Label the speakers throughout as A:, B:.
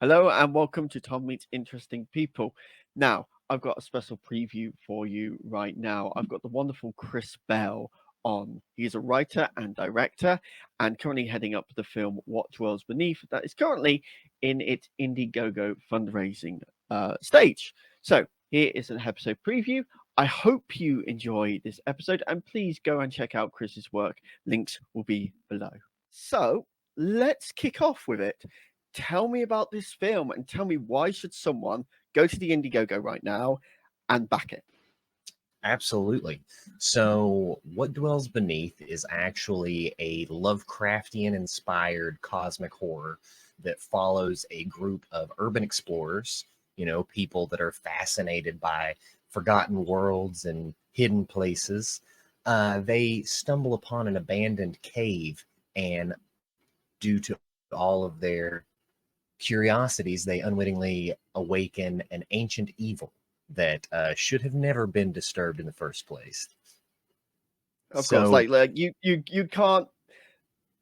A: Hello and welcome to Tom Meets Interesting People. Now, I've got a special preview for you right now. I've got the wonderful Kris Bell on. He's a writer and director and currently heading up the film What Dwells Beneath that is currently in its Indiegogo fundraising stage. So, here is an episode preview. I hope you enjoy this episode and please go and check out Kris's work. Links will be below. So, let's kick off with it. Tell me about this film and tell me why should someone go to the Indiegogo right now and back it?
B: Absolutely. So, What Dwells Beneath is actually a Lovecraftian inspired cosmic horror that follows a group of urban explorers, people that are fascinated by forgotten worlds and hidden places. They stumble upon an abandoned cave, and due to all of their curiosities, they unwittingly awaken an ancient evil that should have never been disturbed in the first place.
A: Of course, like you can't,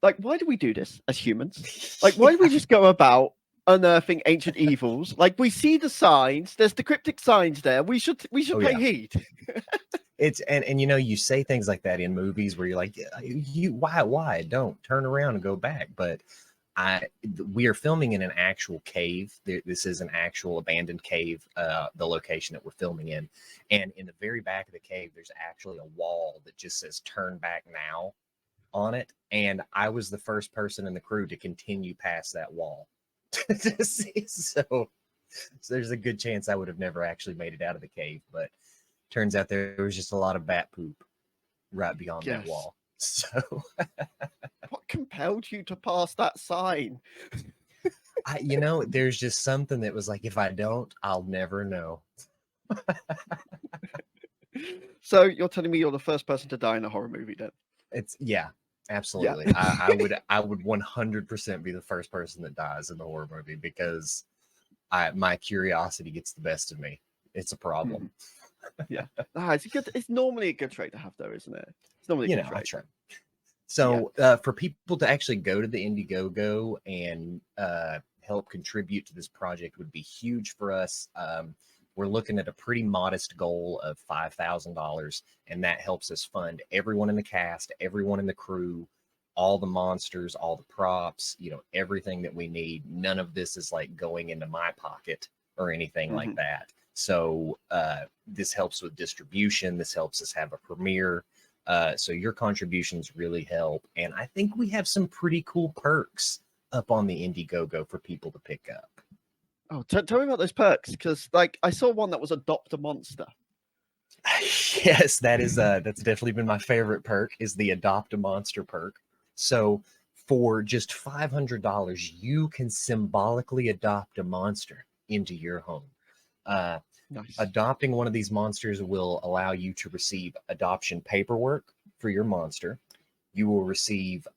A: like, why do we do this as humans? Like, why do we just go about unearthing ancient evils? Like, we see the signs, there's the cryptic signs there. We should pay heed.
B: It's and you say things like that in movies where you're like, why don't turn around and go back, but we are filming in an actual cave. This is an actual abandoned cave, the location that we're filming in. And in the very back of the cave, there's actually a wall that just says "Turn back now" on it. And I was the first person in the crew to continue past that wall to see. So there's a good chance I would have never actually made it out of the cave. But turns out there was just a lot of bat poop right beyond that wall. So
A: what compelled you to pass that sign?
B: There's just something that was like, if I don't, I'll never know.
A: So you're telling me you're the first person to die in a horror movie then?
B: Absolutely. Yeah. I would 100% be the first person that dies in the horror movie because my curiosity gets the best of me. It's a problem.
A: Yeah. It's normally a good trait to have though, isn't it? It's normally a good trait.
B: Right. So for people to actually go to the Indiegogo and help contribute to this project would be huge for us. We're looking at a pretty modest goal of $5,000, and that helps us fund everyone in the cast, everyone in the crew, all the monsters, all the props, everything that we need. None of this is like going into my pocket or anything like that. So this helps with distribution. This helps us have a premiere. So your contributions really help. And I think we have some pretty cool perks up on the Indiegogo for people to pick up.
A: Oh, tell me about those perks, because like I saw one that was adopt a monster.
B: Yes, that's definitely been my favorite perk, is the adopt a monster perk. So for just $500, you can symbolically adopt a monster into your home. Nice. Adopting one of these monsters will allow you to receive adoption paperwork for your monster. You will receive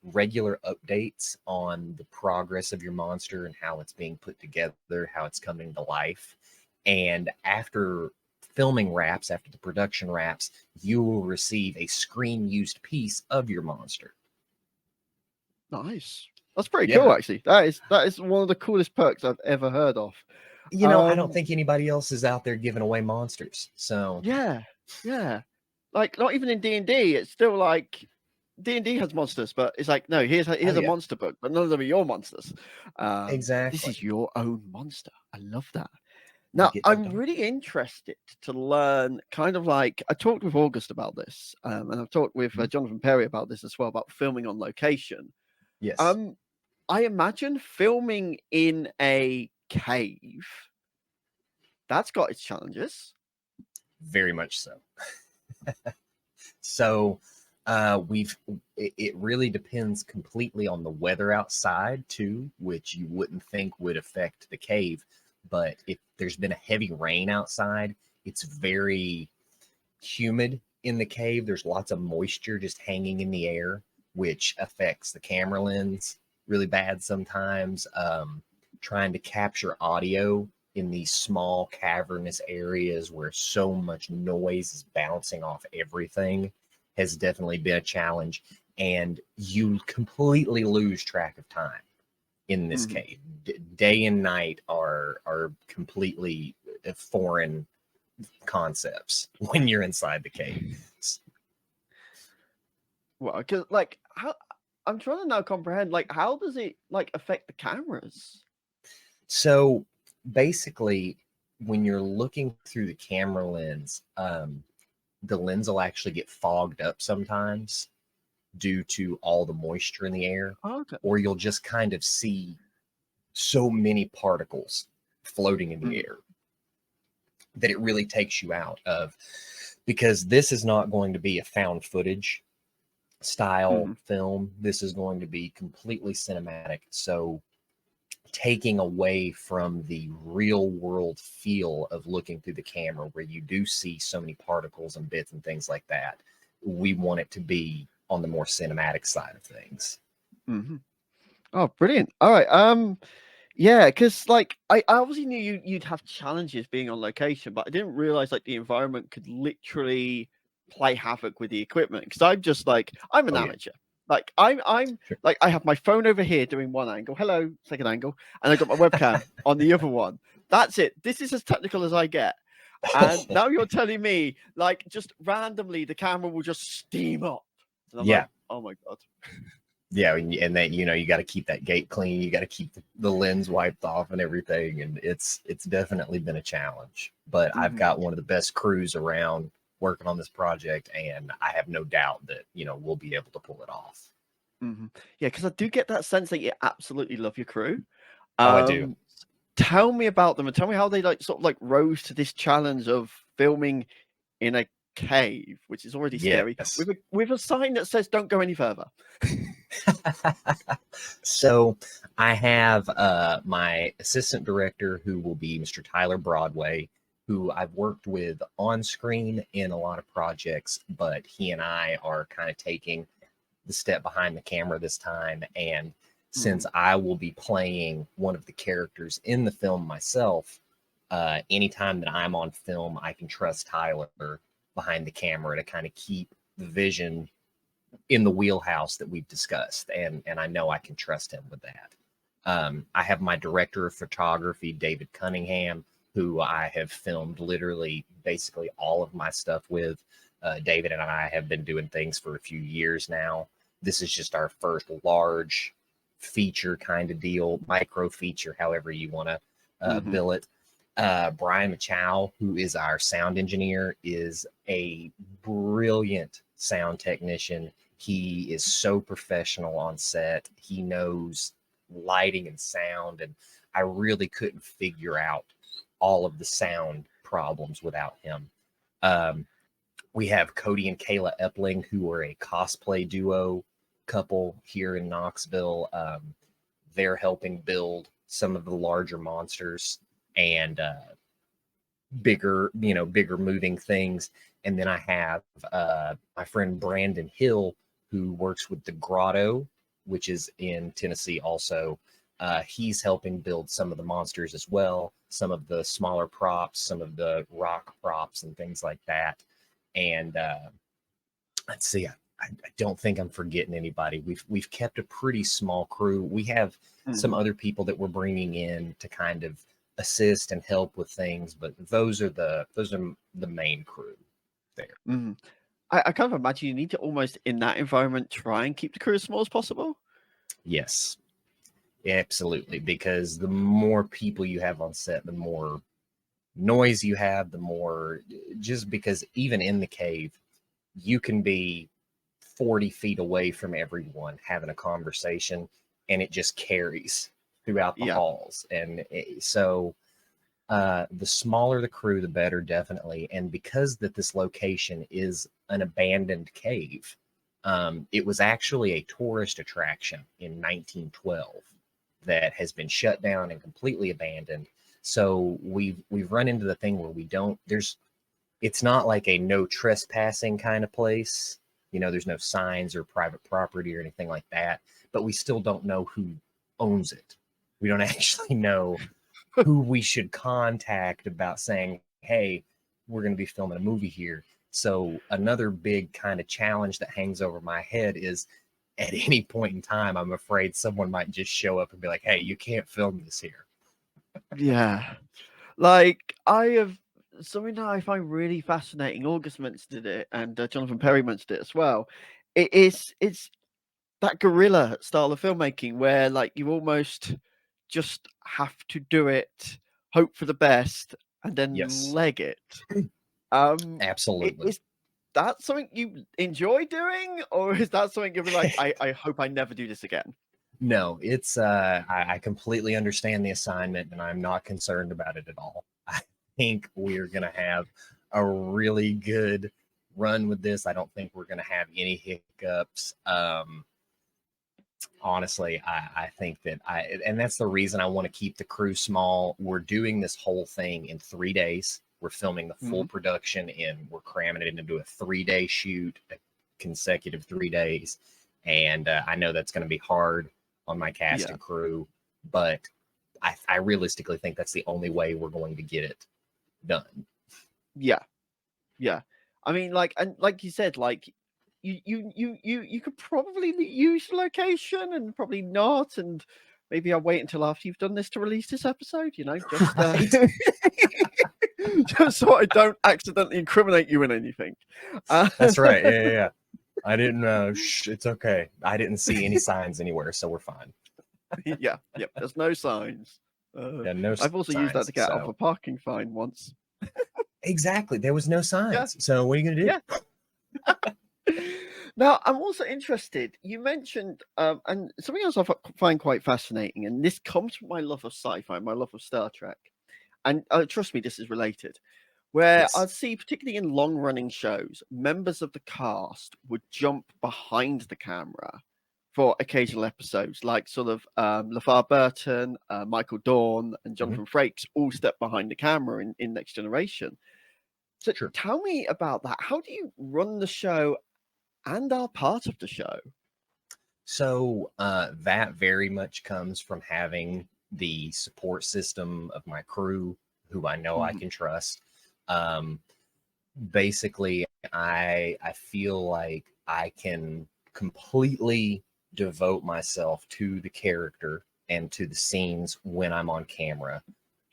B: regular updates on the progress of your monster and how it's being put together, how it's coming to life. And after filming wraps, after the production wraps, you will receive a screen-used piece of your monster.
A: Nice. That's pretty cool, actually. That is one of the coolest perks I've ever heard of.
B: I don't think anybody else is out there giving away monsters. So
A: yeah. Like not even in D&D, it's still like D&D has monsters, but it's like, no, here's a monster book, but none of them are your monsters.
B: Exactly.
A: This is your own monster. I love that. Now, I'm really interested to learn kind of like, I talked with August about this, and I've talked with Jonathan Perry about this as well, about filming on location.
B: Yes.
A: I imagine filming in a cave, that's got its challenges.
B: Very much so. So it really depends completely on the weather outside too, which you wouldn't think would affect the cave. But if there's been a heavy rain outside, it's very humid in the cave. There's lots of moisture just hanging in the air, which affects the camera lens really bad sometimes. Trying to capture audio in these small cavernous areas where so much noise is bouncing off everything has definitely been a challenge, and you completely lose track of time in this
A: Mhm.
B: cave. Day and night are completely foreign concepts when you're inside the cave.
A: Well, because like how I'm trying to now comprehend like how does it like affect the cameras?
B: So basically, when you're looking through the camera lens, the lens will actually get fogged up sometimes due to all the moisture in the air,
A: Okay.
B: or you'll just kind of see so many particles floating in the
A: Mm,
B: air that it really takes you out of, because this is not going to be a found footage style
A: mhm.
B: film. This is going to be completely cinematic. So taking away from the real world feel of looking through the camera where you do see so many particles and bits and things like that, we want it to be on the more cinematic side of things.
A: Mhm. Oh, brilliant. All right. Yeah, because like I obviously knew you'd have challenges being on location, but I didn't realize like the environment could literally play havoc with the equipment. Because I'm just like I'm an
B: Oh yeah,
A: amateur. Like I'm
B: sure.
A: like I have my phone over here doing one angle, hello, second angle, and I got my webcam on the other one. That's it. This is as technical as I get. And now you're telling me like just randomly the camera will just steam up, and I'm
B: Yeah,
A: like, oh my god.
B: yeah, and that, you know, you got to keep that gate clean, you got to keep the lens wiped off and everything, and it's definitely been a challenge. But I've
A: Mhm.
B: got one of the best crews around working on this project, and I have no doubt that, you know, we'll be able to pull it off.
A: Mhm. Yeah, because I do get that sense that you absolutely love your crew.
B: Oh, I do.
A: Um, Tell me about them and tell me how they like sort of like rose to this challenge of filming in a cave, which is already scary,
B: Yes.
A: with a sign that says "Don't go any further."
B: So I have my assistant director, who will be Mr. Tyler Broadway, who I've worked with on screen in a lot of projects, but he and I are kind of taking the step behind the camera this time. And since
A: Mhm.
B: I will be playing one of the characters in the film myself, anytime that I'm on film, I can trust Tyler behind the camera to kind of keep the vision in the wheelhouse that we've discussed, and I know I can trust him with that. I have my director of photography, David Cunningham, who I have filmed literally basically all of my stuff with. David and I have been doing things for a few years now. This is just our first large feature kind of deal, micro feature, however you want to
A: Mhm.
B: bill it. Brian Machow, who is our sound engineer, is a brilliant sound technician. He is so professional on set. He knows lighting and sound, and I really couldn't figure out all of the sound problems without him. Um, we have Cody and Kayla Epling, who are a cosplay duo couple here in Knoxville. They're helping build some of the larger monsters and bigger moving things. And then I have my friend Brandon Hill, who works with the Grotto, which is in Tennessee also. He's helping build some of the monsters as well, some of the smaller props, some of the rock props, and things like that. And let's see, I don't think I'm forgetting anybody. We've kept a pretty small crew. We have some
A: Mhm.
B: other people that we're bringing in to kind of assist and help with things, but those are the main crew there.
A: Mhm. I kind of imagine you need to almost in that environment try and keep the crew as small as possible.
B: Yes, absolutely. Because the more people you have on set, the more noise you have, the more, just because even in the cave, you can be 40 feet away from everyone having a conversation, and it just carries throughout the
A: Yeah.
B: halls. And so the smaller the crew, the better, definitely. And because that this location is an abandoned cave, it was actually a tourist attraction in 1912 that has been shut down and completely abandoned. So we've run into the thing where we don't there's it's not like a no trespassing kind of place. You know, there's no signs or private property or anything like that, but we still don't know who owns it. We don't actually know who we should contact about saying, hey, we're going to be filming a movie here. So another big kind of challenge that hangs over my head is, at any point in time, I'm afraid someone might just show up and be like, hey, you can't film this here.
A: Yeah. Like, I have something that I find really fascinating. August mentioned it, and Jonathan Perry mentioned it as well. It's that guerrilla style of filmmaking where, like, you almost just have to do it, hope for the best, and then
B: Yes,
A: leg it.
B: absolutely.
A: Is that something you enjoy doing, or is that something you'll be like, I hope I never do this again?
B: No, it's I completely understand the assignment and I'm not concerned about it at all. I think we're gonna have a really good run with this. I don't think we're gonna have any hiccups. Honestly, I think that and that's the reason I want to keep the crew small. We're doing this whole thing in 3 days. We're filming the full
A: Mhm.
B: production we're cramming it into a 3 day shoot, a consecutive 3 days. And I know that's going to be hard on my cast
A: Yeah.
B: and crew, but I realistically think that's the only way we're going to get it done.
A: Yeah. Yeah. I mean, like, and like you said, like, you could probably use the location and probably not, and maybe I'll wait until after you've done this to release this episode, just
B: Right?
A: just so I don't accidentally incriminate you in anything.
B: That's right. Yeah, yeah, yeah. I didn't it's okay. I didn't see any signs anywhere, so we're fine.
A: Yeah, yep, there's no signs.
B: Yeah, no
A: I've also used that
B: signs.
A: to get out of
B: So
A: a parking fine once.
B: exactly. There was no
A: Yeah,
B: signs. So what are you gonna do?
A: yeah. Now, I'm also interested. You mentioned, and something else I find quite fascinating, and this comes from my love of sci-fi, my love of Star Trek, and trust me, this is related. Where
B: Yes.
A: I'd see, particularly in long-running shows, members of the cast would jump behind the camera for occasional episodes, like sort of LeVar Burton, Michael Dorn, and
B: Mhm.
A: Jonathan Frakes all step behind the camera in Next Generation. So
B: Sure.
A: tell me about that. How do you run the show and are part of the show?
B: So that very much comes from having the support system of my crew who I know I
A: Mhm.
B: can trust. Um, Basically, I feel like I can completely devote myself to the character and to the scenes when I'm on camera.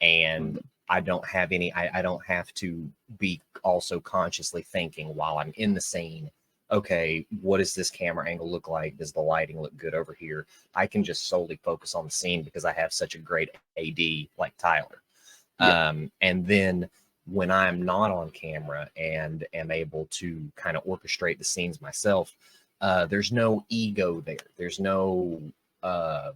B: And
A: Mhm.
B: I don't have to be also consciously thinking while I'm in the scene, okay, what does this camera angle look like? Does the lighting look good over here? I can just solely focus on the scene because I have such a great AD like Tyler.
A: Yeah.
B: And then when I'm not on camera and am able to kind of orchestrate the scenes myself, there's no ego there. There's no uh,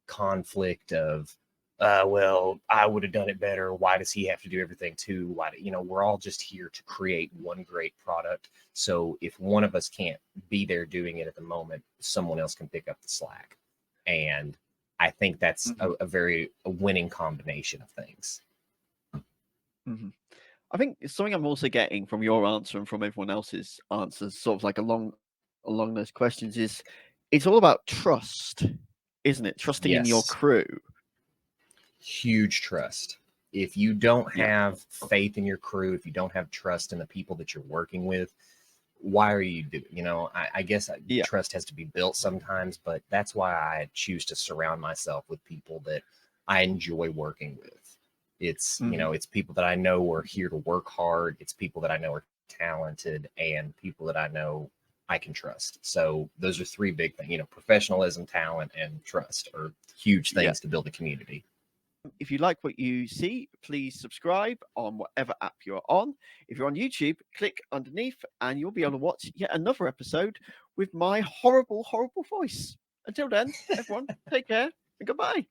B: conflict of, well, I would have done it better. Why does he have to do everything too? We're all just here to create one great product. So if one of us can't be there doing it at the moment, someone else can pick up the slack. And I think that's
A: Mhm.
B: a winning combination of things.
A: Mhm. I think something I'm also getting from your answer and from everyone else's answers, sort of like along those questions, is it's all about trust, isn't it? Trusting in your
B: Yes,
A: crew.
B: huge trust. If you don't
A: Yeah.
B: have faith in your crew, if you don't have trust in the people that you're working with, why are you doing? I guess
A: Yeah.
B: trust has to be built sometimes, but that's why I choose to surround myself with people that I enjoy working with.
A: Mhm.
B: It's people that I know are here to work hard. It's people that I know are talented and people that I know I can trust. So those are three big things, professionalism, talent, and trust are huge
A: Yeah.
B: things to build a community.
A: If you like what you see, please subscribe on whatever app you're on. If you're on YouTube, click underneath and you'll be able to watch yet another episode with my horrible, horrible voice. Until then, everyone, take care and goodbye.